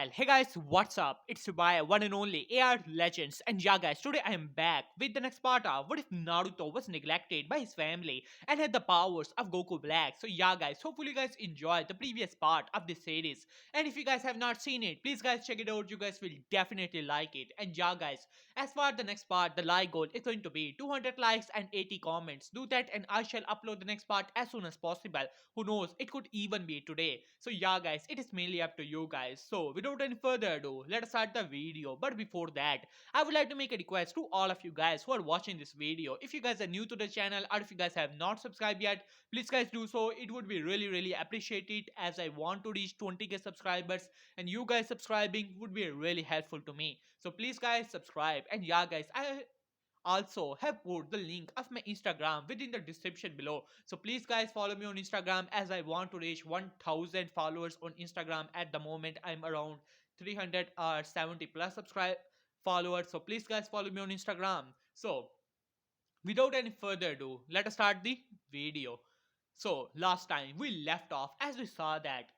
Well, hey guys, what's up? It's Subaya, one and only AR Legends, and yeah, guys, today I am back with the next part of what if Naruto was neglected by his family and had the powers of Goku Black. So, yeah, guys, hopefully, you guys enjoyed the previous part of this series, and if you guys have not seen it, please, guys, check it out. You guys will definitely like it. And yeah, guys, as for the next part, the like goal is going to be 200 likes and 80 comments. Do that, and I shall upload the next part as soon as possible. Who knows, it could even be today. So yeah, guys, it is mainly up to you guys. So without any further ado, let us start the video. But before that, I would like to make a request to all of you guys who are watching this video. If you guys are new to the channel or if you guys have not subscribed yet, please guys do so. It would be really appreciated, as I want to reach 20k subscribers, and you guys subscribing would be really helpful to me. So please guys subscribe. And yeah, guys, I also have put the link of my Instagram within the description below. So please guys follow me on Instagram, as I want to reach 1000 followers on Instagram. At the moment I'm around 370 plus subscribe followers. So please guys follow me on Instagram. So without any further ado, let us start the video. So last time we left off as we saw that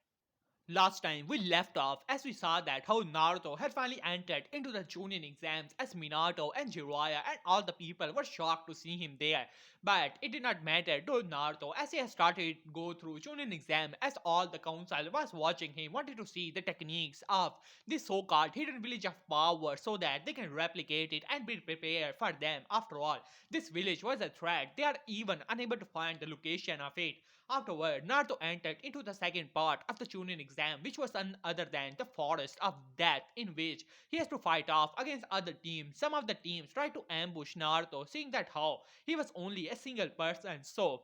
Last time we left off as we saw that how Naruto had finally entered into the Chunin exams, as Minato and Jiraiya and all the people were shocked to see him there. But it did not matter to Naruto, as he had started to go through Chunin exam, as all the council was watching him, wanted to see the techniques of this so-called hidden village of power so that they can replicate it and be prepared for them. After all, this village was a threat. They are even unable to find the location of it. Afterward, Naruto entered into the second part of the Chunin exam, which was none other than the Forest of Death, in which he has to fight off against other teams. Some of the teams tried to ambush Naruto, seeing that how he was only a single person, so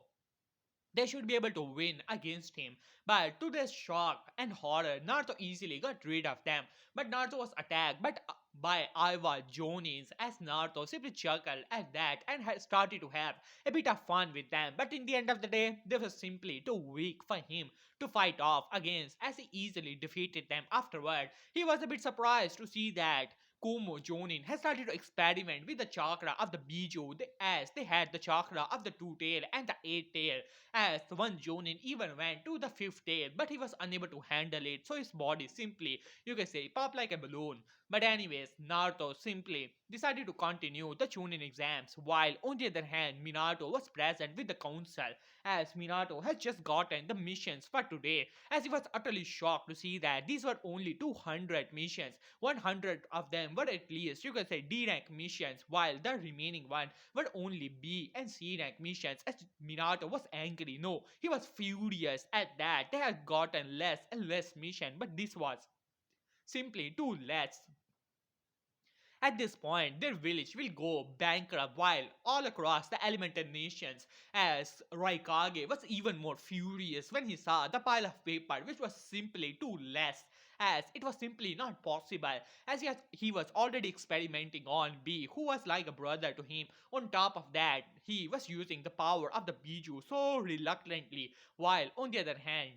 they should be able to win against him. But to their shock and horror, Naruto easily got rid of them. But Naruto was attacked by Iwa Jonis, as Naruto simply chuckled at that and had started to have a bit of fun with them. But in the end of the day, they were simply too weak for him to fight off against, as he easily defeated them. Afterward, he was a bit surprised to see that Kumo Jonin has started to experiment with the chakra of the Biju, as they had the chakra of the two tail and the eight tail, as the one Jonin even went to the fifth tail, but he was unable to handle it, so his body simply, you can say, popped like a balloon. But anyways, Naruto simply decided to continue the Chunin exams, while on the other hand, Minato was present with the council, as Minato had just gotten the missions for today, as he was utterly shocked to see that these were only 200 missions. 100 of them were at least, you can say, D rank missions, while the remaining one were only B and C rank missions, as Minato was angry. No, he was furious at that. They had gotten less and less mission, but this was simply too less. At this point, their village will go bankrupt, while all across the elemental nations, as Raikage was even more furious when he saw the pile of paper, which was simply too less, as it was simply not possible, as he was already experimenting on B, who was like a brother to him. On top of that, he was using the power of the Biju so reluctantly, while on the other hand,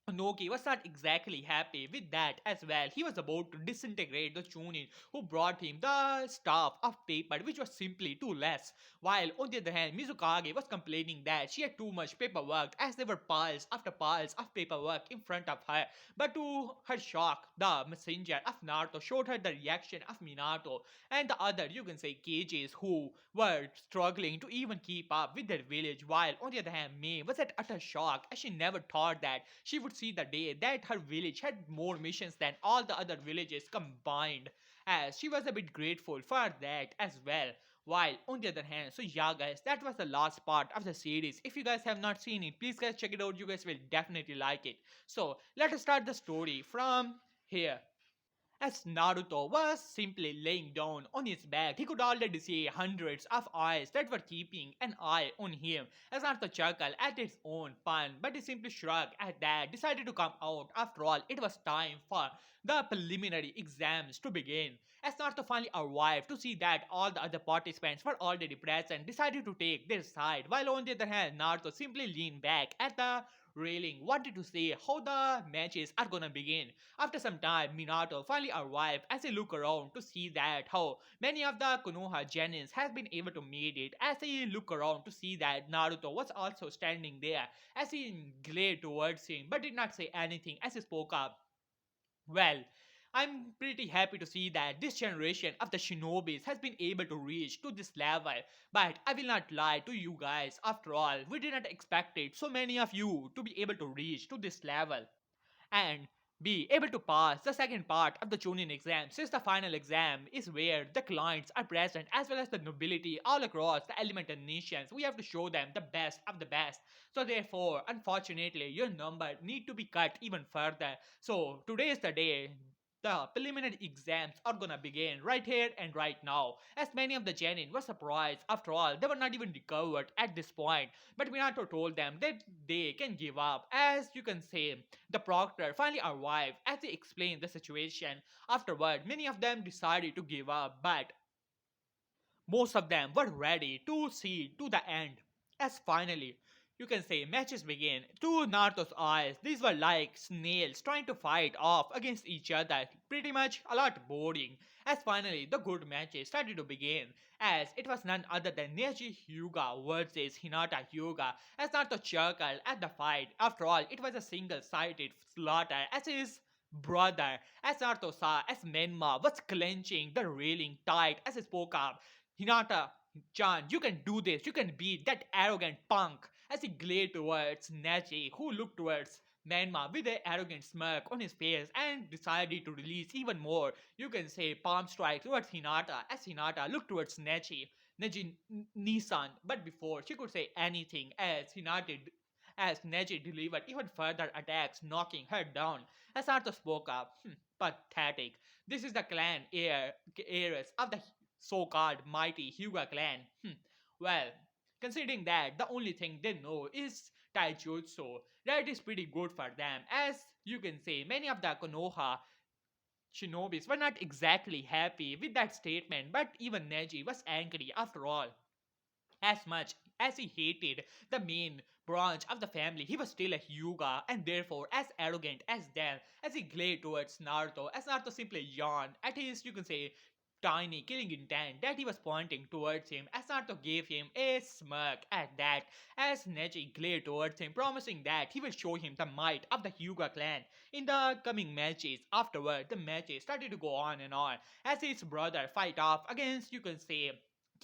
Noki was not exactly happy with that as well. He was about to disintegrate the Chunin who brought him the staff of paper, which was simply too less. While on the other hand, Mizukage was complaining that she had too much paperwork, as there were piles after piles of paperwork in front of her. But to her shock, the messenger of Naruto showed her the reaction of Minato and the other, you can say, cages who were struggling to even keep up with their village. While on the other hand, May was at utter shock, as she never thought that she would see the day that her village had more missions than all the other villages combined, as she was a bit grateful for that as well. While on the other hand, so yeah guys, that was the last part of the series. If you guys have not seen it, please guys check it out. You guys will definitely like it. So let us start the story from here. As Naruto was simply laying down on his back, he could already see hundreds of eyes that were keeping an eye on him. As Naruto chuckled at his own pun, but he simply shrugged at that, decided to come out. After all, it was time for the preliminary exams to begin. As Naruto finally arrived to see that all the other participants were already present, decided to take their side, while on the other hand, Naruto simply leaned back at the railing, wanted to see how the matches are gonna begin. After some time, Minato finally arrived, as he looked around to see that how many of the Konoha Genins has been able to meet it. As he looked around to see that Naruto was also standing there, as he glared towards him but did not say anything as he spoke up. Well, I'm pretty happy to see that this generation of the shinobis has been able to reach to this level. But I will not lie to you guys, after all, we did not expect it so many of you to be able to reach to this level and be able to pass the second part of the Chunin exam, since the final exam is where the clients are present as well as the nobility all across the elemental nations. We have to show them the best of the best. So therefore, unfortunately, your number need to be cut even further. So today is the day. The preliminary exams are gonna begin right here and right now. As many of the genin were surprised, after all, they were not even recovered at this point. But Minato told them that they can give up. As you can say, the proctor finally arrived as he explained the situation. Afterward, many of them decided to give up, but most of them were ready to see to the end. As finally, you can say matches begin. To Naruto's eyes, these were like snails trying to fight off against each other. Pretty much a lot boring. As finally the good matches started to begin, as it was none other than Neji Hyuga versus Hinata Hyuga. As Naruto chuckled at the fight. After all, it was a single-sided slaughter as his brother, as Naruto saw, as Menma was clenching the railing tight as he spoke up. Hinata, Chan, you can do this. You can beat that arrogant punk. As he glared towards Neji, who looked towards Menma with an arrogant smirk on his face and decided to release even more, you can say, palm strike towards Hinata as Hinata looked towards Neji. Neji Nissan, but before she could say anything as Neji delivered even further attacks, knocking her down. As Naruto spoke up, pathetic. This is the heiress of the so-called mighty Hyuga clan. Well, considering that the only thing they know is taijutsu, that is pretty good for them. As you can say, many of the Konoha shinobis were not exactly happy with that statement, but even Neji was angry after all. As much as he hated the main branch of the family, he was still a Hyuga and therefore as arrogant as them. As he glared towards Naruto, as Naruto simply yawned at his, you can say, tiny killing intent that he was pointing towards him, as Naruto gave him a smirk at that, as Neji glared towards him, promising that he will show him the might of the Hyuga clan in the coming matches. Afterward, the matches started to go on and on as his brother fight off against, you can say,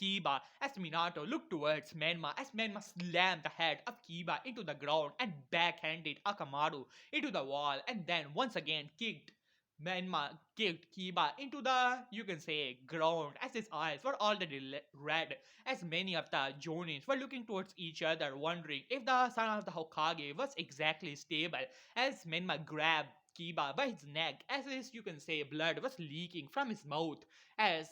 Kiba as Minato looked towards Menma as Menma slammed the head of Kiba into the ground and backhanded Akamaru into the wall and then once again Menma kicked Kiba into the, you can say, ground as his eyes were already red as many of the Jonins were looking towards each other wondering if the son of the Hokage was exactly stable as Menma grabbed Kiba by his neck as his, you can say, blood was leaking from his mouth as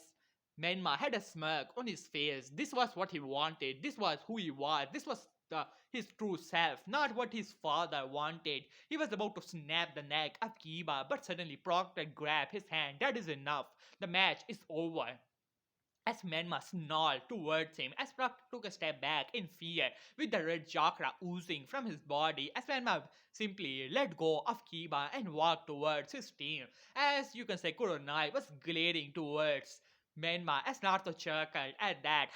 Menma had a smirk on his face. This was what he wanted. This was who he was. This was his true self, not what his father wanted. He was about to snap the neck of Kiba, but suddenly Proctor grabbed his hand. That is enough. The match is over. As Menma snarled towards him, as Proctor took a step back in fear, with the red chakra oozing from his body, as Menma simply let go of Kiba and walked towards his team. As you can say, Kuronai was glaring towards Menma as Naruto chuckled at that.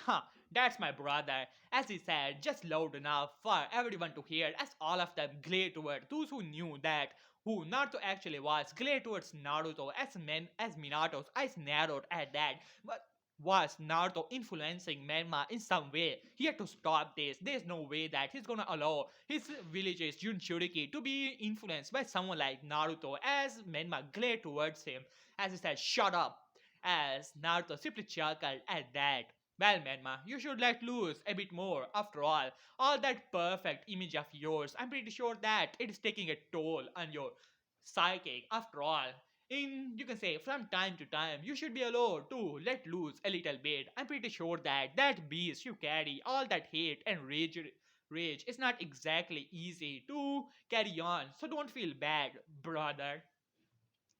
That's my brother, as he said, just loud enough for everyone to hear, as all of them glared toward those who knew that who Naruto actually was, glared towards Naruto as Minato's eyes narrowed at that. But was Naruto influencing Menma in some way? He had to stop this. There's no way that he's gonna allow his village's Jinchuriki to be influenced by someone like Naruto as Menma glared towards him as he said, "Shut up," as Naruto simply chuckled at that. Well, Menma, you should let loose a bit more. After all that perfect image of yours, I'm pretty sure that it is taking a toll on your psychic. After all, you can say from time to time, you should be allowed to let loose a little bit. I'm pretty sure that that beast you carry, all that hate and rage is not exactly easy to carry on. So don't feel bad, brother.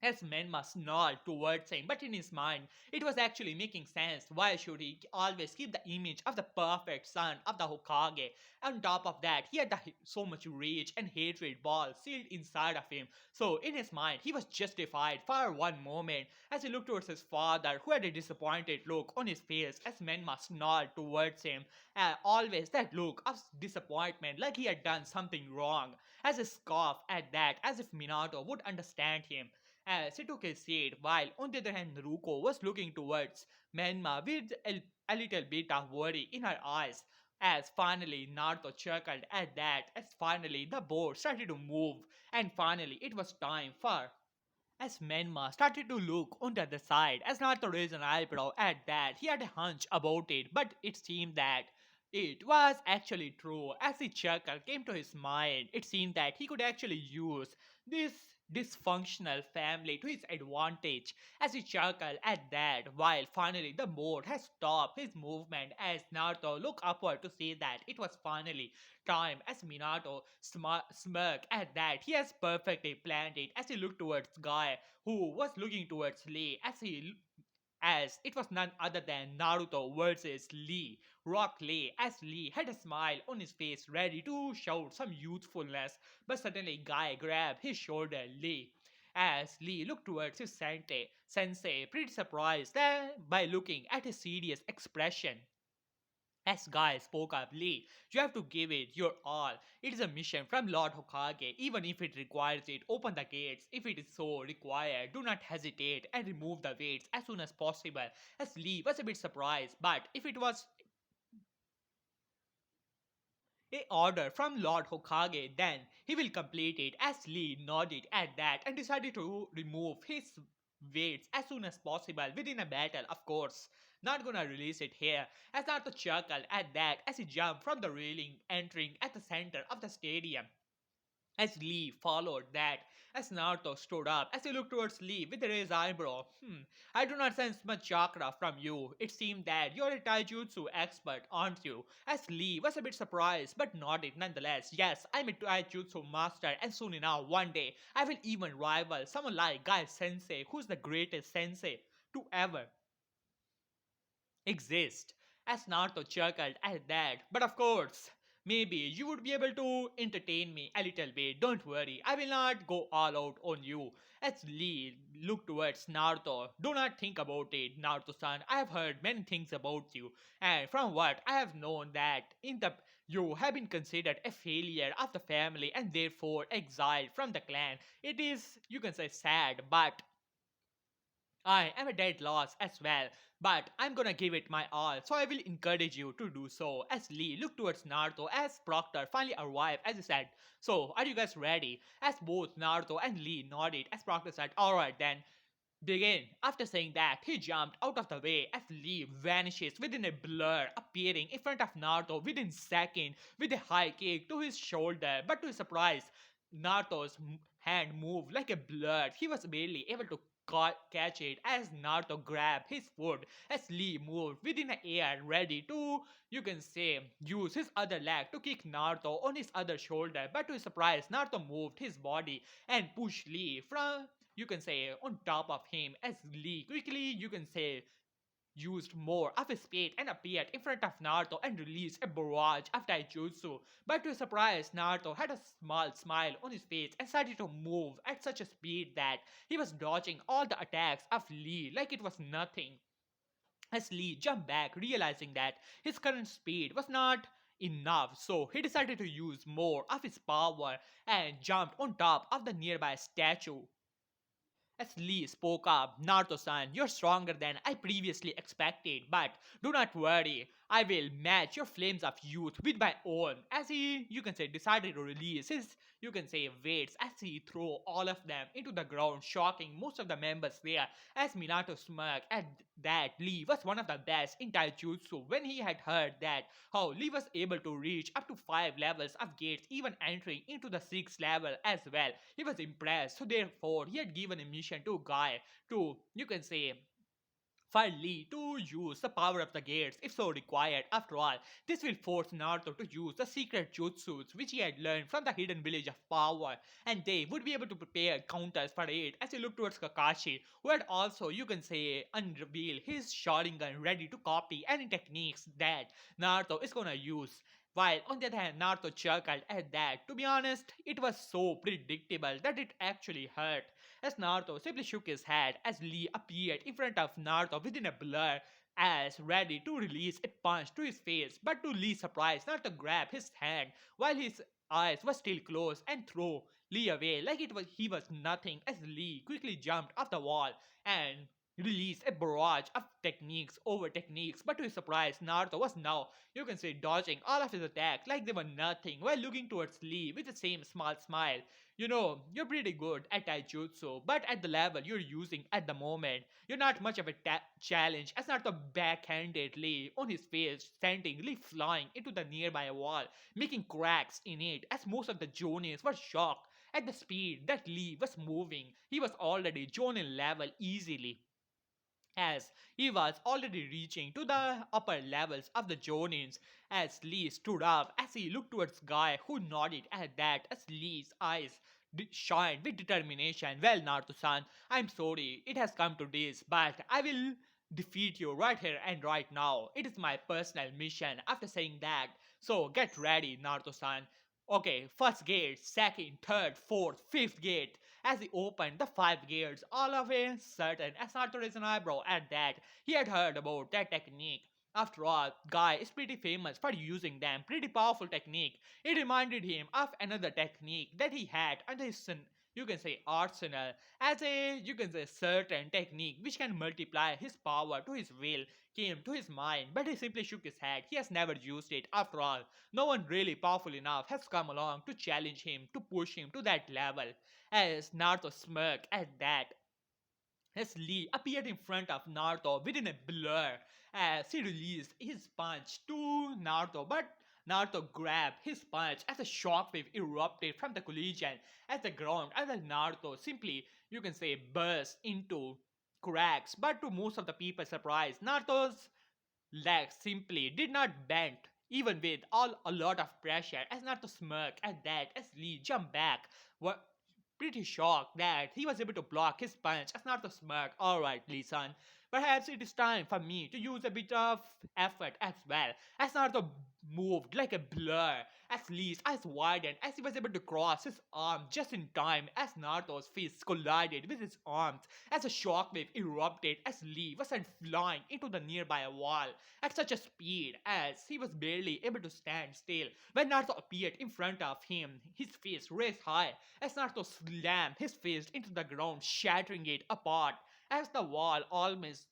As Menma snarled towards him, but in his mind, it was actually making sense. Why should he always keep the image of the perfect son of the Hokage? On top of that, he had so much rage and hatred ball sealed inside of him. So, in his mind, he was justified for one moment as he looked towards his father, who had a disappointed look on his face as Menma snarled towards him. Always that look of disappointment, like he had done something wrong, as he scoffed at that, as if Minato would understand him. as he took his seat, while on the other hand Ruko was looking towards Menma with a little bit of worry in her eyes. As finally Naruto chuckled at that, as finally the board started to move, and finally it was time for as Menma started to look on the other side, as Naruto raised an eyebrow at that, he had a hunch about it, but it seemed that it was actually true. As the chuckle came to his mind, it seemed that he could actually use this dysfunctional family to his advantage. As he chuckled at that, while finally the board has stopped his movement, as Naruto looked upward to see that it was finally time. As Minato smirked at that, he has perfectly planned it as he looked towards Guy, who was looking towards Lee, as it was none other than Naruto versus Lee. Rock Lee, as Lee had a smile on his face ready to shout some youthfulness, but suddenly Guy grabbed his shoulder Lee. As Lee looked towards his sensei, pretty surprised by looking at his serious expression. As Guy spoke up, Lee, you have to give it your all. It is a mission from Lord Hokage. Even if it requires it, open the gates. If it is so required, do not hesitate and remove the weights as soon as possible. As Lee was a bit surprised, but if it was a order from Lord Hokage, then he will complete it. As Lee nodded at that and decided to remove his weights as soon as possible within a battle, of course. Not gonna release it here. As Naruto chuckled at that as he jumped from the railing, entering at the center of the stadium. As Lee followed that, as Naruto stood up, as he looked towards Lee with a raised eyebrow, I do not sense much chakra from you. It seemed that you're a taijutsu expert, aren't you? As Lee was a bit surprised, but nodded nonetheless. Yes, I'm a taijutsu master, and soon enough, one day, I will even rival someone like Guy Sensei, who's the greatest sensei to ever exist. As Naruto chuckled at that, but of course, maybe you would be able to entertain me a little bit. Don't worry, I will not go all out on you. As Lee looked towards Naruto, do not think about it, Naruto-san. I have heard many things about you, and from what I have known that in the you have been considered a failure of the family and therefore exiled from the clan. It is, you can say, sad, but I am a dead loss as well, but I'm gonna give it my all, so I will encourage you to do so. As Lee looked towards Naruto as Proctor finally arrived, as he said, so are you guys ready? As both Naruto and Lee nodded, as Proctor said, alright then, begin. After saying that, he jumped out of the way as Lee vanishes within a blur, appearing in front of Naruto within seconds with a high kick to his shoulder. But to his surprise, Naruto's hand moved like a blur. He was barely able to catch it as Naruto grabbed his foot as Lee moved within the air ready to, you can say, use his other leg to kick Naruto on his other shoulder. But to his surprise, Naruto moved his body and pushed Lee from, you can say, on top of him as Lee quickly, you can say, used more of his speed and appeared in front of Naruto and released a barrage of taijutsu. But to his surprise, Naruto had a small smile on his face and started to move at such a speed that he was dodging all the attacks of Lee like it was nothing. As Lee jumped back, realizing that his current speed was not enough, so he decided to use more of his power and jumped on top of the nearby statue. As Lee spoke up, Naruto-san, you're stronger than I previously expected, but do not worry, I will match your flames of youth with my own. As he, you can say, decided to release his, you can say, weights as he threw all of them into the ground, shocking most of the members there. As Minato smirked at that Lee was one of the best in Taijutsu when he had heard that how Lee was able to reach up to 5 levels of gates, even entering into the 6th level as well. He was impressed, so therefore he had given a mission to Guy to, you can say, for Lee to use the power of the gates if so required. After all, this will force Naruto to use the secret jutsus which he had learned from the hidden village of power, and they would be able to prepare counters for it as he looked towards Kakashi, who had also, you can say, unrevealed his Sharingan ready to copy any techniques that Naruto is gonna use. While on the other hand, Naruto chuckled at that. To be honest, it was so predictable that it actually hurt. As Naruto simply shook his head as Lee appeared in front of Naruto within a blur, as ready to release a punch to his face, but to Lee's surprise, Naruto grabbed his hand while his eyes were still closed and threw Lee away like it was he was nothing as Lee quickly jumped off the wall and released a barrage of techniques over techniques. But to his surprise, Naruto was now, you can say, dodging all of his attacks like they were nothing while looking towards Lee with the same small smile. You're pretty good at taijutsu, but at the level you're using at the moment, you're not much of a challenge as Naruto backhanded Lee on his face, sending Lee flying into the nearby wall, making cracks in it as most of the Jonins were shocked at the speed that Lee was moving. He was already Jonin level easily, as he was already reaching to the upper levels of the Jonins. As Lee stood up as he looked towards Guy, who nodded at that as Lee's eyes shined with determination. Well, Naruto-san, I'm sorry it has come to this, but I will defeat you right here and right now. It is my personal mission. After saying that, so get ready, Naruto-san. Okay, first gate, second, third, fourth, fifth gate. As he opened the five gates, all of a sudden, as Naruto raised an eyebrow at that, he had heard about that technique. After all, Guy is pretty famous for using them, pretty powerful technique. It reminded him of another technique that he had under his, you can say, arsenal, as a, you can say, certain technique which can multiply his power to his will came to his mind, but he simply shook his head. He has never used it. After all, no one really powerful enough has come along to challenge him, to push him to that level. As Naruto smirked at that, as Lee appeared in front of Naruto within a blur as he released his punch to Naruto, but Naruto grabbed his punch as a shockwave erupted from the collision as the ground, and then Naruto simply, you can say, burst into cracks. But to most of the people's surprise, Naruto's legs simply did not bend, even with a lot of pressure, as Naruto smirked at that as Lee jumped back. What pretty shocked that he was able to block his punch as Naruto smirked. Alright, Lee-san, perhaps it is time for me to use a bit of effort as well. As Naruto moved like a blur, as Lee's eyes widened as he was able to cross his arm just in time as Naruto's fist collided with his arms as a shockwave erupted as Lee was sent flying into the nearby wall at such a speed as he was barely able to stand still. When Naruto appeared in front of him, his face raised high as Naruto slammed his fist into the ground, shattering it apart as the wall almost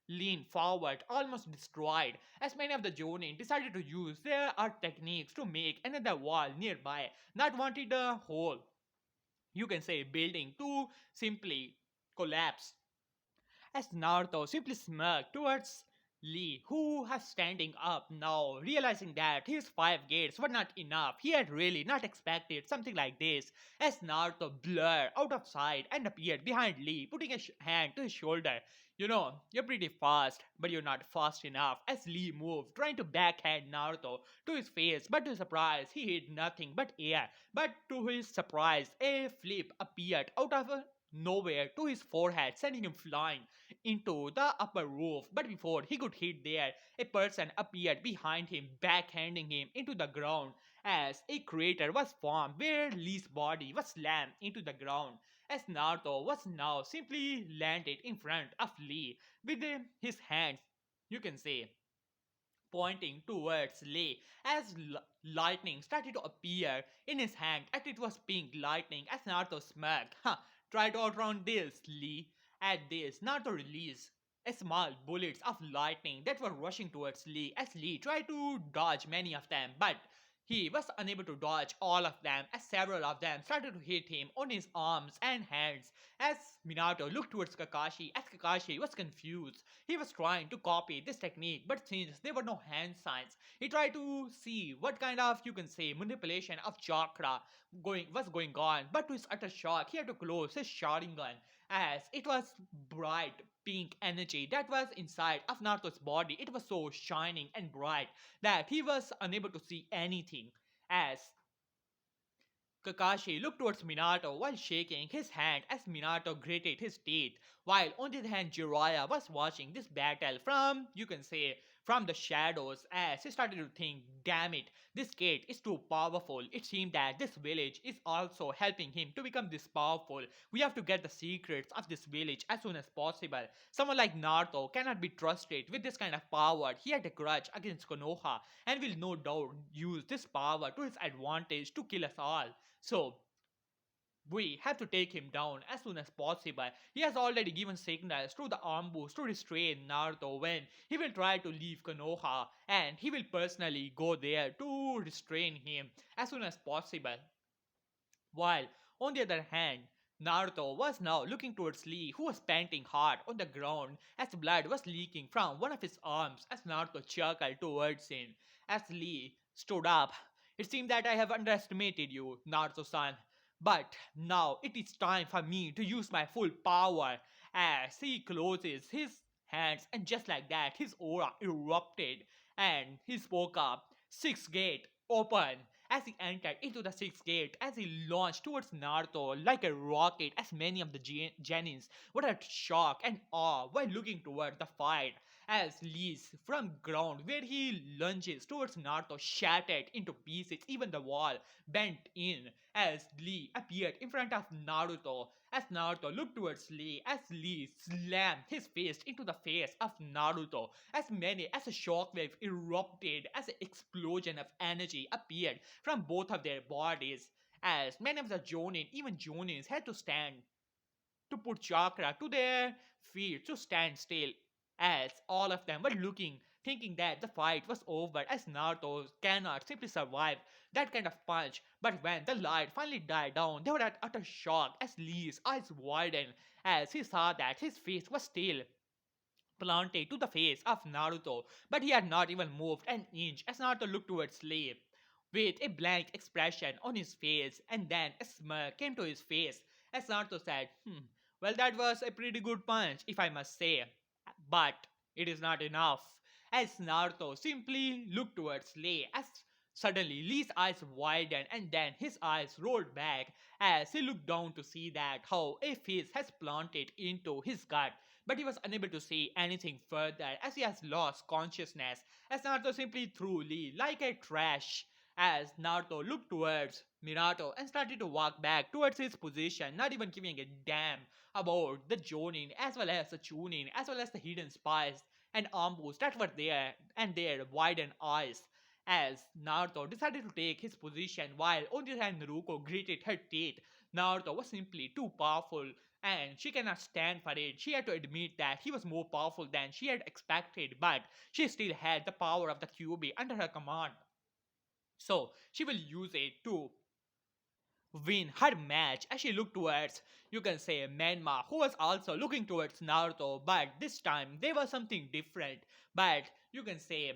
leaned forward, almost destroyed, as many of the Jonin decided to use their art techniques to make another wall nearby, not wanting the whole, you can say, building to simply collapse. As Naruto simply smirked towards Lee, who was standing up now, realizing that his five gates were not enough. He had really not expected something like this. As Naruto blurred out of sight and appeared behind Lee, putting a hand to his shoulder. You're pretty fast, but you're not fast enough. As Lee moved, trying to backhand Naruto to his face, but to his surprise, he hit nothing but air. But to his surprise, a flip appeared out of nowhere to his forehead, sending him flying into the upper roof. But before he could hit there, a person appeared behind him, backhanding him into the ground as a crater was formed where Lee's body was slammed into the ground. As Naruto was now simply landed in front of Lee with his hands, you can say, pointing towards Lee as lightning started to appear in his hand as it was pink lightning as Naruto smirked. Try to outrun this, Lee. At this, Naruto released a small bullets of lightning that were rushing towards Lee as Lee tried to dodge many of them, but he was unable to dodge all of them as several of them started to hit him on his arms and hands. As Minato looked towards Kakashi, as Kakashi was confused, he was trying to copy this technique, but since there were no hand signs, he tried to see what kind of, you can say, manipulation of chakra going on. But to his utter shock, he had to close his Sharingan as it was bright pink energy that was inside of Naruto's body. It was so shining and bright that he was unable to see anything. As Kakashi looked towards Minato while shaking his hand as Minato gritted his teeth, while on the other hand Jiraiya was watching this battle from, you can say, from the shadows as he started to think, damn it, this kid is too powerful. It seemed that this village is also helping him to become this powerful. We have to get the secrets of this village as soon as possible. Someone like Naruto cannot be trusted with this kind of power. He had a grudge against Konoha and will no doubt use this power to his advantage to kill us all. So, We have to take him down as soon as possible. He has already given signals to the ambush to restrain Naruto when he will try to leave Konoha, and he will personally go there to restrain him as soon as possible. While, on the other hand, Naruto was now looking towards Lee, who was panting hard on the ground as blood was leaking from one of his arms as Naruto chuckled towards him. As Lee stood up, it seemed that I have underestimated you, Naruto-san. But now it is time for me to use my full power. As he closes his hands, and just like that, his aura erupted and he spoke up. Sixth gate, open! As he entered into the sixth gate, as he launched towards Naruto like a rocket, as many of the Genins were at shock and awe while looking toward the fight. As Lee's from ground where he lunges towards Naruto shattered into pieces, even the wall bent in as Lee appeared in front of Naruto. As Naruto looked towards Lee, as Lee slammed his fist into the face of Naruto, as a shockwave erupted, as an explosion of energy appeared from both of their bodies, as many of the Jonin, even Jonins, had to stand to put chakra to their feet to stand still, as all of them were looking, thinking that the fight was over, as Naruto cannot simply survive that kind of punch. But when the light finally died down, they were at utter shock as Lee's eyes widened as he saw that his face was still planted to the face of Naruto, but he had not even moved an inch as Naruto looked towards Lee with a blank expression on his face, and then a smirk came to his face as Naruto said, well, that was a pretty good punch, if I must say. But it is not enough. As Naruto simply looked towards Lee, as suddenly Lee's eyes widened and then his eyes rolled back as he looked down to see that how a face has planted into his gut, but he was unable to see anything further as he has lost consciousness, as Naruto simply threw Lee like a trash. As Naruto looked towards Minato and started to walk back towards his position, not even giving a damn about the Jonin as well as the Chunin as well as the hidden spies and ambush that were there and their widened eyes. As Naruto decided to take his position while on the other hand Naruto gritted her teeth. Naruto was simply too powerful and she cannot stand for it. She had to admit that he was more powerful than she had expected, but she still had the power of the QB under her command. So she will use it to win her match as she looked towards, you can say, Menma, who was also looking towards Naruto, but this time there was something different. But you can say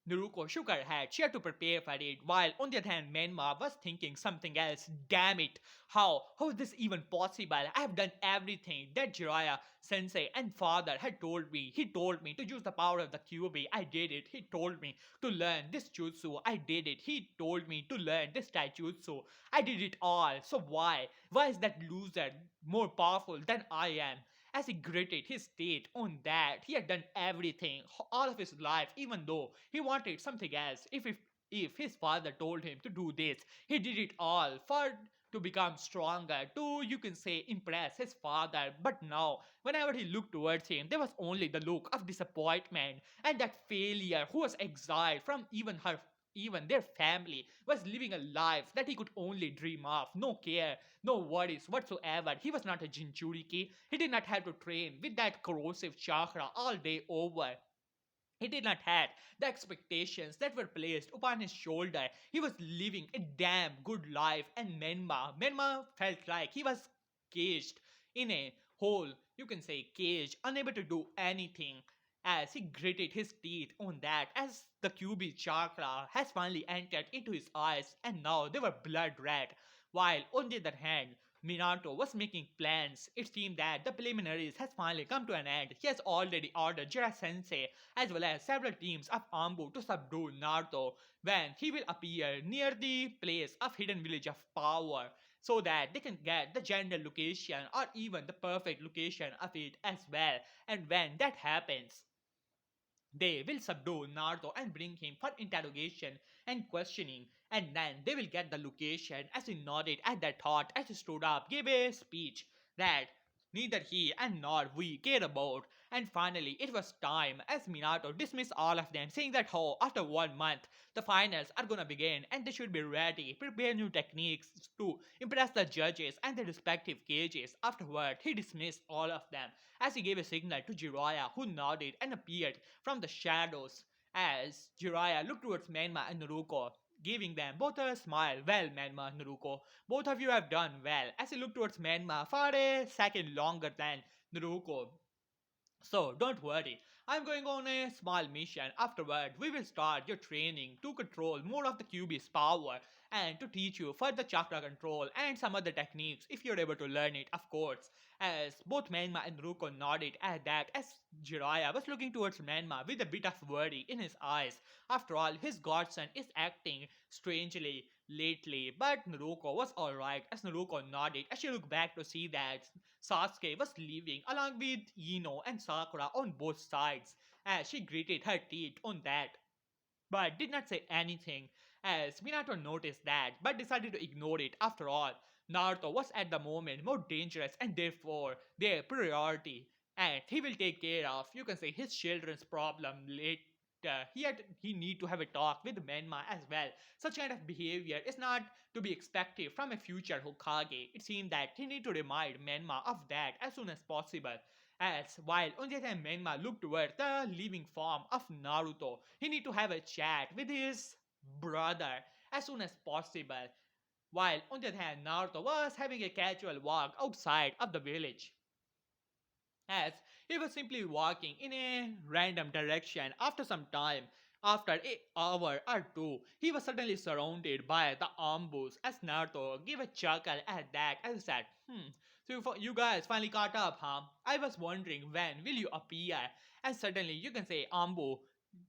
Naruko shook her head. She had to prepare for it, while on the other hand, Menma was thinking something else. Damn it! How is this even possible? I have done everything that Jiraiya sensei and father had told me. He told me to use the power of the QB. I did it. He told me to learn this jutsu. I did it. He told me to learn this taijutsu. I did it all. So why? Why is that loser more powerful than I am? As he gritted his teeth on that, he had done everything all of his life, even though he wanted something else. If his father told him to do this, he did it all for to become stronger, to you can say impress his father. But now, whenever he looked towards him, there was only the look of disappointment and that failure who was exiled from even their family was living a life that he could only dream of. No care, no worries whatsoever. He was not a Jinchuriki. He did not have to train with that corrosive chakra all day over. He did not have the expectations that were placed upon his shoulder. He was living a damn good life, and Menma felt like he was caged in a hole, you can say caged, unable to do anything. As he gritted his teeth on that, as the QB chakra has finally entered into his eyes, and now they were blood red. While on the other hand, Minato was making plans. It seemed that the preliminaries has finally come to an end. He has already ordered Jiraiya Sensei as well as several teams of Ambu to subdue Naruto when he will appear near the place of hidden village of power so that they can get the general location or even the perfect location of it as well. And when that happens, they will subdue Naruto and bring him for interrogation and questioning, and then they will get the location. As he nodded at that thought, as he stood up, gave a speech that neither he and nor we cared about. And finally, it was time as Minato dismissed all of them, saying that after 1 month, the finals are gonna begin and they should be ready, prepare new techniques to impress the judges and their respective cages. Afterward, he dismissed all of them as he gave a signal to Jiraiya, who nodded and appeared from the shadows as Jiraiya looked towards Menma and Naruto, giving them both a smile. Well, Menma and Naruto, both of you have done well. As he looked towards Menma for a second longer than Naruto. So don't worry, I'm going on a small mission. Afterward, we will start your training to control more of the QB's power and to teach you further chakra control and some other techniques if you're able to learn it, of course. As both Menma and Ruko nodded at that, as Jiraiya was looking towards Menma with a bit of worry in his eyes. After all, his godson is acting strangely lately, but Naruto was alright as Naruto nodded as she looked back to see that Sasuke was leaving along with Ino and Sakura on both sides as she gritted her teeth on that but did not say anything as Minato noticed that but decided to ignore it. After all, Naruto was at the moment more dangerous and therefore their priority and he will take care of, you can say, his children's problem later. He need to have a talk with Menma as well. Such kind of behavior is not to be expected from a future Hokage. It seemed that he need to remind Menma of that as soon as possible. As while on the other hand Menma looked toward the living form of Naruto, he need to have a chat with his brother as soon as possible. While on the other hand Naruto was having a casual walk outside of the village as he was simply walking in a random direction. After some time, after an hour or two, he was suddenly surrounded by the ambush as Naruto gave a chuckle at that and said, so you guys finally caught up, huh? I was wondering when will you appear? And suddenly you can say Ambu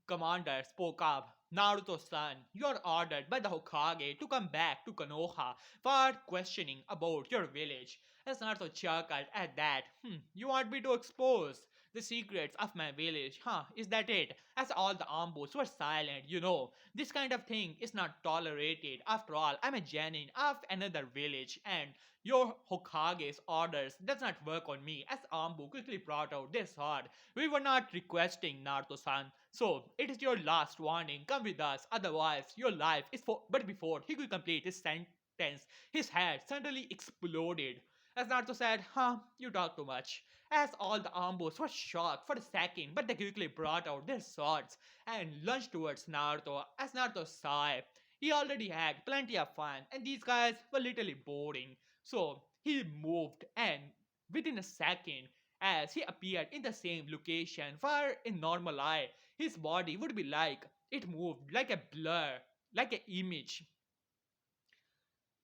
commander spoke up. Naruto's son, you are ordered by the Hokage to come back to Konoha for questioning about your village. As Naruto chuckled at that, you want me to expose the secrets of my village, huh? Is that it? As all the Ambos were silent, this kind of thing is not tolerated. After all, I'm a genin of another village, and your Hokage's orders does not work on me. As Ambu quickly brought out their sword, we were not requesting Naruto-san. So, it is your last warning. Come with us, otherwise your life is for. But before he could complete his sentence, his head suddenly exploded. As Naruto said, you talk too much. As all the Ambos were shocked for a second, but they quickly brought out their swords and lunged towards Naruto. As Naruto sighed, he already had plenty of fun, and these guys were literally boring. So he moved, and within a second, as he appeared in the same location for a normal eye, his body would be like it moved like a blur, like an image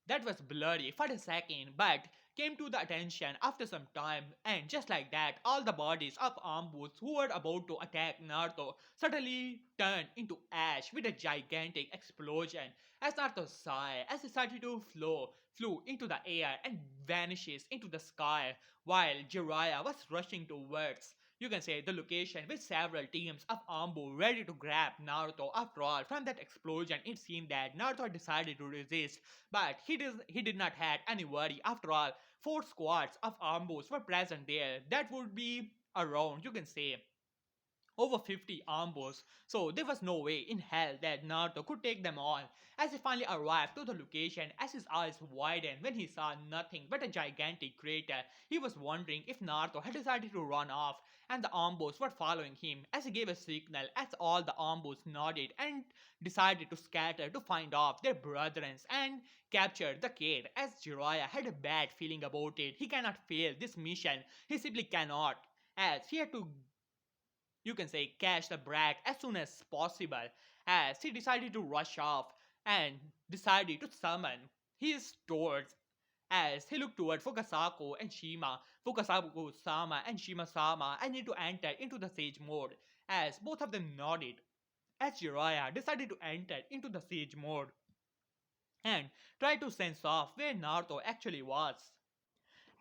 that was blurry for a second but came to the attention after some time, and just like that, all the bodies of Ambus who were about to attack Naruto suddenly turned into ash with a gigantic explosion as Naruto sighed as he started to flew into the air and vanishes into the sky while Jiraiya was rushing towards, you can say, the location with several teams of Ambu ready to grab Naruto. After all, from that explosion, it seemed that Naruto decided to resist, but he did not have any worry. After all, four squads of Ambos were present there. That would be around, you can say, over 50 Ambos, so there was no way in hell that Naruto could take them on. As he finally arrived to the location, as his eyes widened when he saw nothing but a gigantic crater, he was wondering if Naruto had decided to run off and the Ambos were following him. As he gave a signal, as all the Ambos nodded and decided to scatter to find off their brethren and capture the kid. As Jiraiya had a bad feeling about it, he cannot fail this mission. He simply cannot, as he had to, you can say, catch the brat as soon as possible, as he decided to rush off and decided to summon his swords as he looked toward Fukasaku and Shima. Fukasaku Sama and Shima Sama, I need to enter into the sage mode, as both of them nodded as Jiraiya decided to enter into the siege mode and try to sense off where Naruto actually was.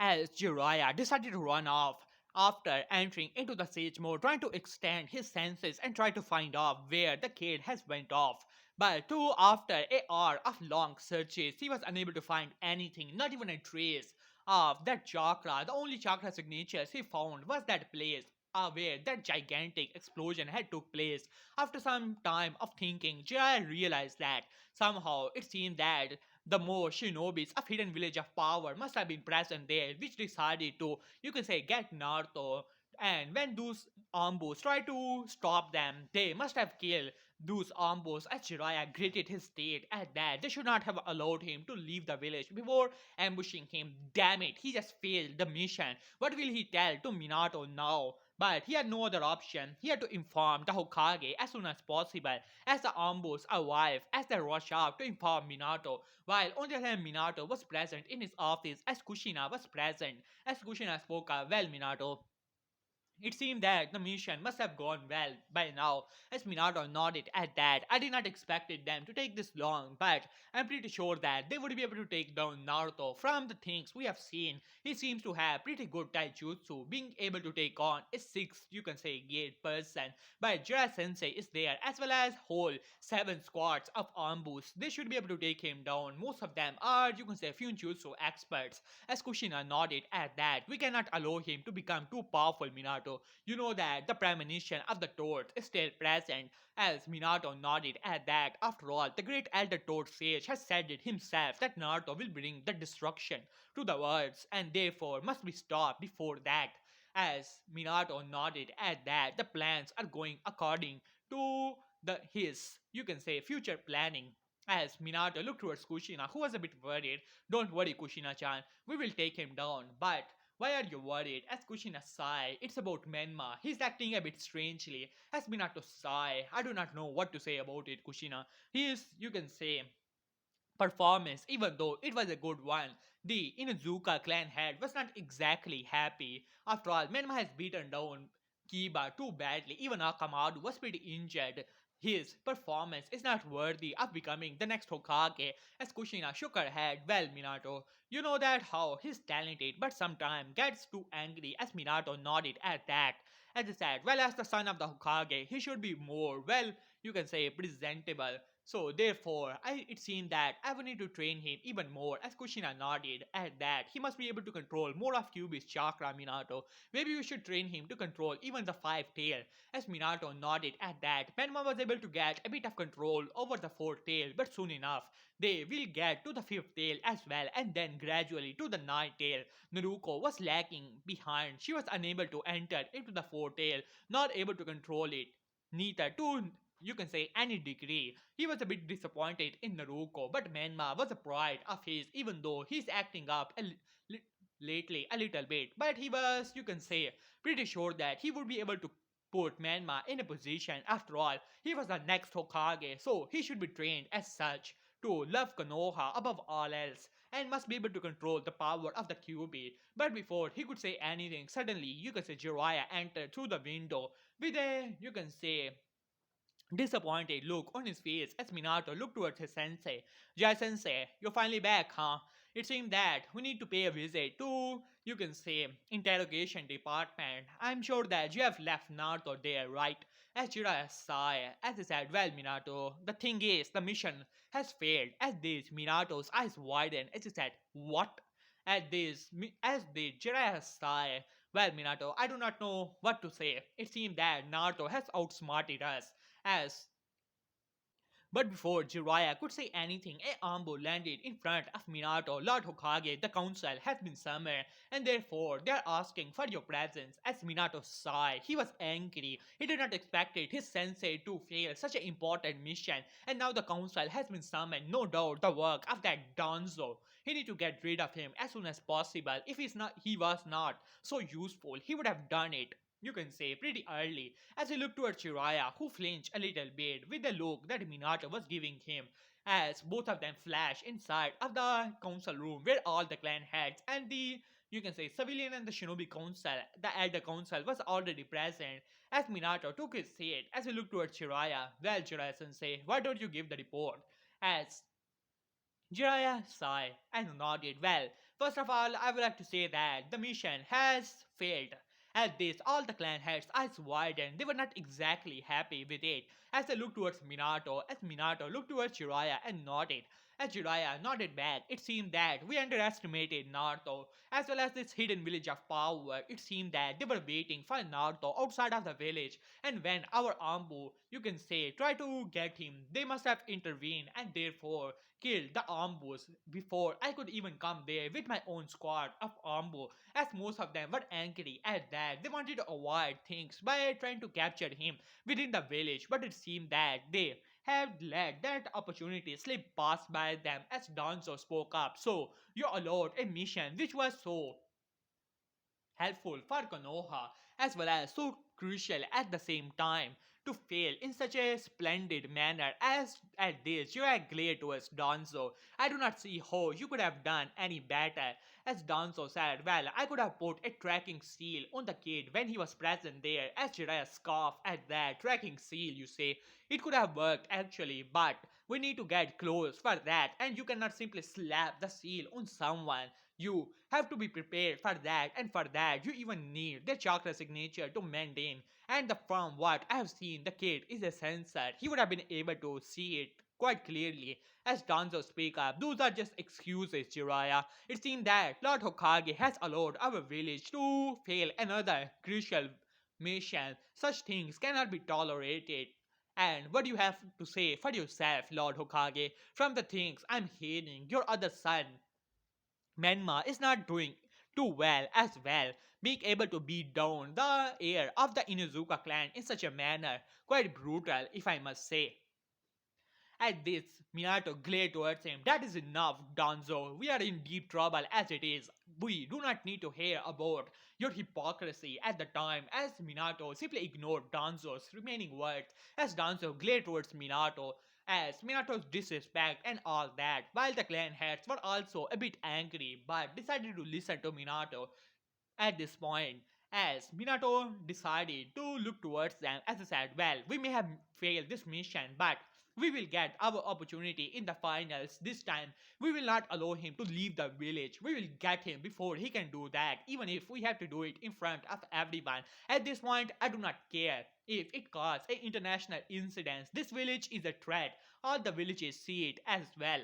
As Jiraiya decided to run off after entering into the siege mode, trying to extend his senses and try to find out where the kid has went off. But after a hour of long searches, he was unable to find anything, not even a trace of that chakra. The only chakra signatures he found was that place where that gigantic explosion had took place. After some time of thinking, Jiraiya realized that somehow it seemed that the more shinobis of hidden village of power must have been present there, which decided to, you can say, get Naruto. And when those Ambos tried to stop them, they must have killed those Ambos as Jiraiya gritted his teeth at that. They should not have allowed him to leave the village before ambushing him. Damn it, he just failed the mission. What will he tell to Minato now? But he had no other option. He had to inform the Hokage as soon as possible, as the Ambos arrived, as they rushed out to inform Minato. While on the other hand, Minato was present in his office, as Kushina was present, as Kushina spoke up, well, Minato, it seemed that the mission must have gone well by now, as Minato nodded at that. I did not expect them to take this long, but I'm pretty sure that they would be able to take down Naruto. From the things we have seen, he seems to have pretty good taijutsu, being able to take on a six, you can say, gate person. But Jiraiya Sensei is there, as well as whole 7 squads of Ambus. They should be able to take him down. Most of them are, you can say, Funcjutsu experts. As Kushina nodded at that, we cannot allow him to become too powerful, Minato. You know that the premonition of the Toad is still present. As Minato nodded at that, after all, the great Elder Toad Sage has said it himself that Naruto will bring the destruction to the worlds and therefore must be stopped before that. As Minato nodded at that, the plans are going according to his, you can say, future planning. As Minato looked towards Kushina, who was a bit worried. Don't worry, Kushina-chan, we will take him down. But why are you worried? As Kushina sighed, it's about Menma. He's acting a bit strangely. As Minato sighed, I do not know what to say about it, Kushina. He is, you can say, performance, even though it was a good one. The Inuzuka clan head was not exactly happy. After all, Menma has beaten down Kiba too badly. Even Akamaru was pretty injured. His performance is not worthy of becoming the next Hokage. As Kushina shook her head, well, Minato, you know that how he's talented, but sometimes gets too angry. As Minato nodded at that. As I said, well, as the son of the Hokage, he should be more, well, you can say, presentable. So therefore, it seemed that I would need to train him even more. As Kushina nodded at that, he must be able to control more of Kyuubi's chakra, Minato. Maybe you should train him to control even the five tail. As Minato nodded at that, Menma was able to get a bit of control over the fourth tail, but soon enough, they will get to the fifth tail as well, and then gradually to the ninth tail. Naruko was lagging behind. She was unable to enter into the fourth tail, not able to control it. Neither to, you can say, any degree. He was a bit disappointed in Naruko, but Menma was a pride of his, even though he's acting up lately a little bit. But he was, you can say, pretty sure that he would be able to put Menma in a position. After all, he was the next Hokage, so he should be trained as such to love Konoha above all else and must be able to control the power of the Kyuubi. But before he could say anything, suddenly you can say Jiraiya entered through the window with a, you can say, disappointed look on his face as Minato looked towards his sensei. Jai sensei, you're finally back, huh? It seemed that we need to pay a visit to, you can say, interrogation department. I'm sure that you have left Naruto there, right? As Jiraiya sighed, as he said, well, Minato, the thing is, the mission has failed. As this, Minato's eyes widened as he said, what? At this, as the Jiraiya sighed, well, Minato, I do not know what to say. It seemed that Naruto has outsmarted us as but before Jiraiya could say anything, a Ambo landed in front of Minato. Lord Hokage, the council has been summoned, and therefore they are asking for your presence. As Minato sighed, he was angry. He did not expect his sensei to fail such an important mission, and now the council has been summoned. No doubt the work of that Danzo. He need to get rid of him as soon as possible. If he was not so useful, he would have done it. You can say pretty early as he looked towards Jiraiya, who flinched a little bit with the look that Minato was giving him, as both of them flashed inside of the council room where all the clan heads and the, you can say, civilian and the shinobi council, the elder council, was already present. As Minato took his seat, as he looked towards Jiraiya, well, Jiraiya sensei, why don't you give the report? As Jiraiya sighed and nodded. Well, first of all, I would like to say that the mission has failed. At this, all the clan heads' eyes widened. They were not exactly happy with it as they looked towards Minato, as Minato looked towards Jiraiya and nodded. As Jiraiya nodded back, it seemed that we underestimated Naruto, as well as this hidden village of power. It seemed that they were waiting for Naruto outside of the village, and when our Ambu, you can say, tried to get him, they must have intervened and therefore killed the Ambus before I could even come there with my own squad of Ambu, as most of them were angry at that. They wanted to avoid things by trying to capture him within the village, but it seemed that they had let that opportunity slip past by them as Danzo spoke up. So, you allowed a mission which was so helpful for Konoha as well as so crucial at the same time to fail in such a splendid manner as at this. You are great to us, Donzo. I do not see how you could have done any better. As Donzo said, well, I could have put a tracking seal on the kid when he was present there. As Jiraiya scoffed at that tracking seal, you say, it could have worked actually, but we need to get close for that, and you cannot simply slap the seal on someone. You have to be prepared for that, and for that, you even need the chakra signature to maintain. And from what I have seen, the kid is a sensor. He would have been able to see it quite clearly. As Danzo speak up, those are just excuses, Jiraiya. It seems that Lord Hokage has allowed our village to fail another crucial mission. Such things cannot be tolerated. And what do you have to say for yourself, Lord Hokage? From the things I'm hearing, your other son Menma is not doing too well as well, being able to beat down the heir of the Inuzuka clan in such a manner, quite brutal if I must say. At this, Minato glared towards him. That is enough, Danzo. We are in deep trouble as it is. We do not need to hear about your hypocrisy at the time, as Minato simply ignored Danzo's remaining words, as Danzo glared towards Minato, as Minato's disrespect and all that, while the clan heads were also a bit angry but decided to listen to Minato at this point, as Minato decided to look towards them as he said, well, we may have failed this mission, but we will get our opportunity in the finals this time. We will not allow him to leave the village. We will get him before he can do that, even if we have to do it in front of everyone. At this point, I do not care if it causes an international incident. This village is a threat. All the villages see it as well.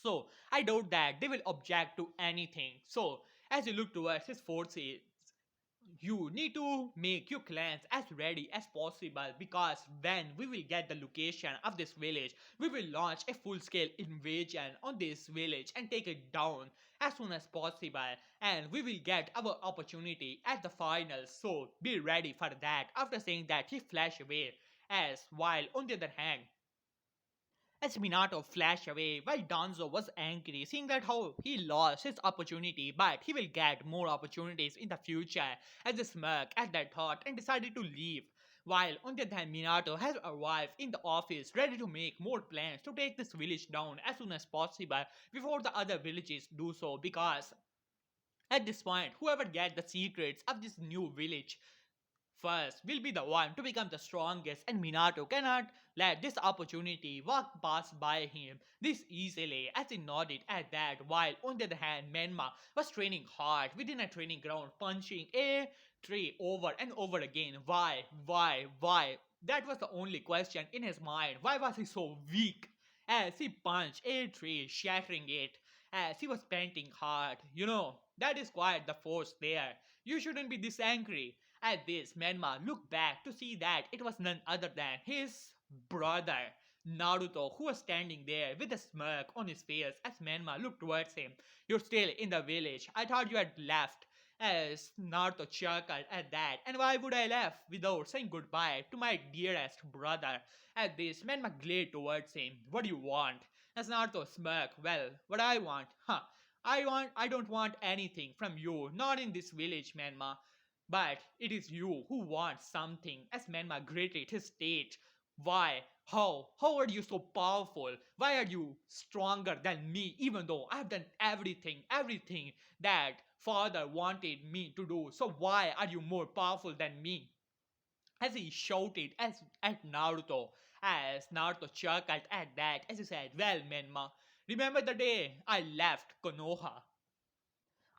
So I doubt that they will object to anything. So as you look towards his forces, you need to make your clans as ready as possible, because when we will get the location of this village, we will launch a full-scale invasion on this village and take it down as soon as possible, and we will get our opportunity at the finals. So be ready for that. After saying that, he flashed away, as while on the other hand, as Minato flashed away while Danzo was angry, seeing that how he lost his opportunity, but he will get more opportunities in the future, as a smirk at that thought and decided to leave. While on the other hand, Minato has arrived in the office ready to make more plans to take this village down as soon as possible before the other villages do so, because at this point, whoever gets the secrets of this new village first will be the one to become the strongest, and Minato cannot let this opportunity walk past by him this easily, as he nodded at that, while on the other hand Menma was training hard within a training ground, punching a tree over and over again. Why? That was the only question in his mind. Why was he so weak? As he punched a tree, shattering it, as he was panting hard. That is quite the force there. You shouldn't be this angry. At this, Menma looked back to see that it was none other than his brother, Naruto, who was standing there with a smirk on his face as Menma looked towards him. You're still in the village. I thought you had left. As Naruto chuckled at that, and why would I leave without saying goodbye to my dearest brother? At this, Menma glared towards him. What do you want? As Naruto smirked, well, what I want? Huh. I don't want anything from you, not in this village, Menma. But it is you who want something, as Menma gritted his teeth. Why? How? How are you so powerful? Why are you stronger than me, even though I've done everything that father wanted me to do? So why are you more powerful than me? As he shouted at Naruto, as Naruto chuckled at that, as he said, well, Menma, remember the day I left Konoha?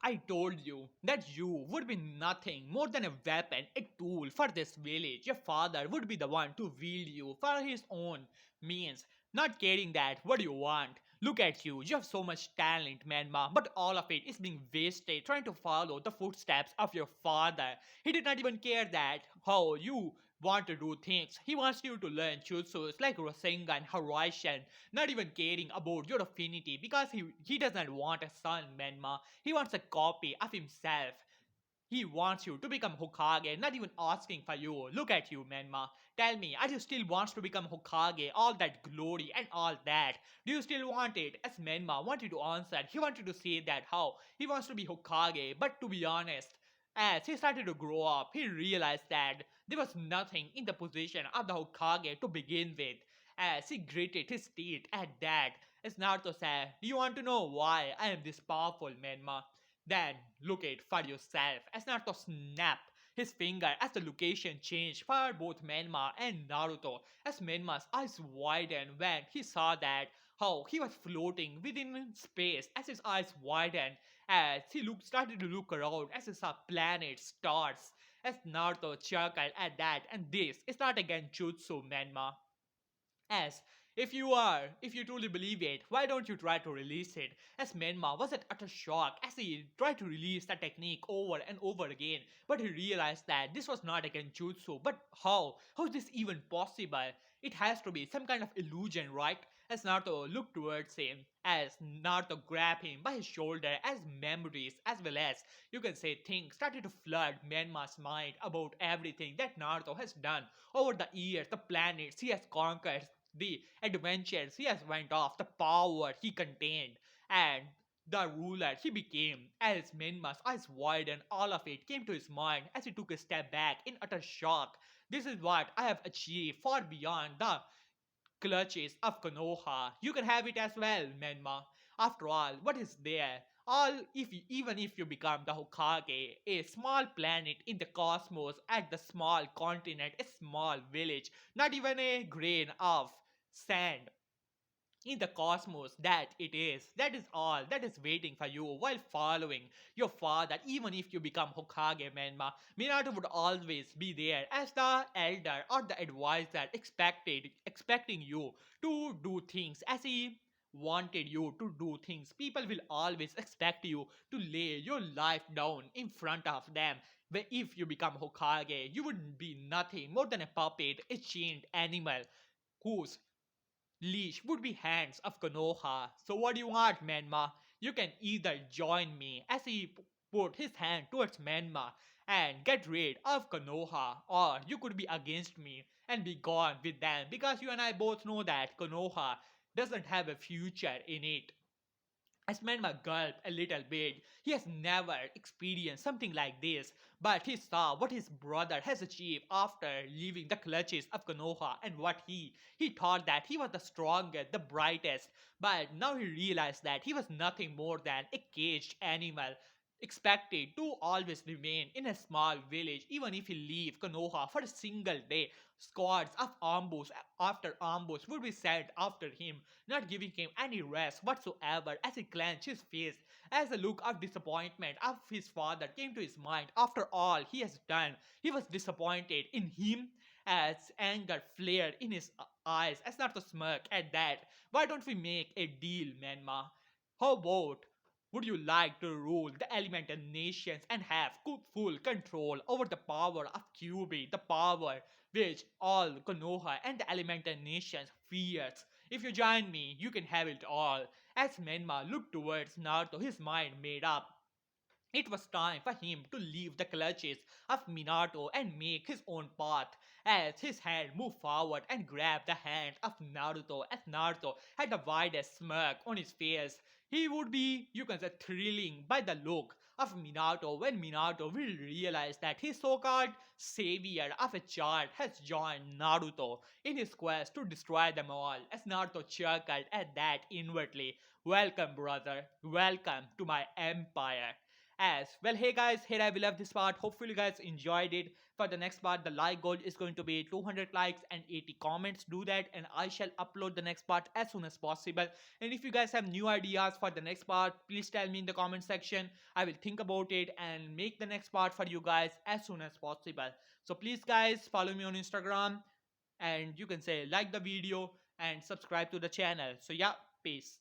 I told you that you would be nothing more than a weapon, a tool for this village. Your father would be the one to wield you for his own means. Not caring that, what do you want? Look at you. You have so much talent, Menma, but all of it is being wasted trying to follow the footsteps of your father. He did not even care that how you want to do things. He wants you to learn jutsus like Rasengan, Horizon, not even caring about your affinity because he doesn't want a son, Menma. He wants a copy of himself. He wants you to become Hokage, not even asking for you. Look at you, Menma. Tell me, are you still wants to become Hokage? All that glory and all that. Do you still want it? As Menma wanted to answer, he wanted to say that how he wants to be Hokage, but to be honest, as he started to grow up, he realized that there was nothing in the position of the Hokage to begin with. As he gritted his teeth at that, as Naruto said, do you want to know why I am this powerful, Menma? Then look it for yourself. As Naruto snapped his finger as the location changed for both Menma and Naruto. As Menma's eyes widened when he saw that how he was floating within space as his eyes widened as started to look around as he saw planets, stars. As Naruto chuckled at that, and this is not again Jutsu, Menma. As if you truly believe it, why don't you try to release it? As Menma was at utter shock as he tried to release the technique over and over again, but he realized that this was not again jutsu. But how? How is this even possible? It has to be some kind of illusion, right? As Naruto looked towards him, as Naruto grabbed him by his shoulder, as memories as well as you can say things started to flood Menma's mind about everything that Naruto has done over the years, the planets he has conquered, the adventures he has went off, the power he contained, and the ruler he became. As Menma's eyes widened, all of it came to his mind as he took a step back in utter shock. This is what I have achieved far beyond the clutches of Konoha. You can have it as well, Menma. After all, what is there? Even if you become the Hokage, a small planet in the cosmos, at the small continent, a small village, not even a grain of sand in the cosmos that is all that is waiting for you while following your father. Even if you become Hokage, Menma, Minato would always be there as the elder or the advisor, expecting you to do things as he wanted you to do things. People will always expect you to lay your life down in front of them. But if you become Hokage, you would be nothing more than a puppet, a chained animal whose leash would be hands of Konoha. So what do you want, Menma? You can either join me as he put his hand towards Menma and get rid of Konoha, or you could be against me and be gone with them because you and I both know that Konoha doesn't have a future in it. As Menma gulped a little bit. He has never experienced something like this, but he saw what his brother has achieved after leaving the clutches of Konoha and what he thought that he was the strongest, the brightest, but now he realized that he was nothing more than a caged animal expected to always remain in a small village even if he leave Konoha for a single day. Squads of ambush after ambush would be sent after him, not giving him any rest whatsoever as he clenched his fist as a look of disappointment of his father came to his mind. After all he has done, he was disappointed in him as anger flared in his eyes as not to smirk at that. Why don't we make a deal, Menma? How about would you like to rule the elemental nations and have full control over the power of Kyuubi, the power which all Konoha and the elemental nations fears? If you join me, you can have it all. As Menma looked towards Naruto, his mind made up. It was time for him to leave the clutches of Minato and make his own path. As his hand moved forward and grabbed the hand of Naruto, as Naruto had the widest smirk on his face, he would be, you can say, thrilling by the look of Minato when Minato will realize that his so-called savior of a child has joined Naruto in his quest to destroy them all. As Naruto chuckled at that inwardly, welcome brother, welcome to my empire. As well, hey guys, here I will have this part. Hopefully you guys enjoyed it. For the next part, the like goal is going to be 200 likes and 80 comments. Do that and I shall upload the next part as soon as possible. And if you guys have new ideas for the next part, please tell me in the comment section. I will think about it and make the next part for you guys as soon as possible. So please guys, follow me on Instagram and you can say like the video and subscribe to the channel. So yeah, peace.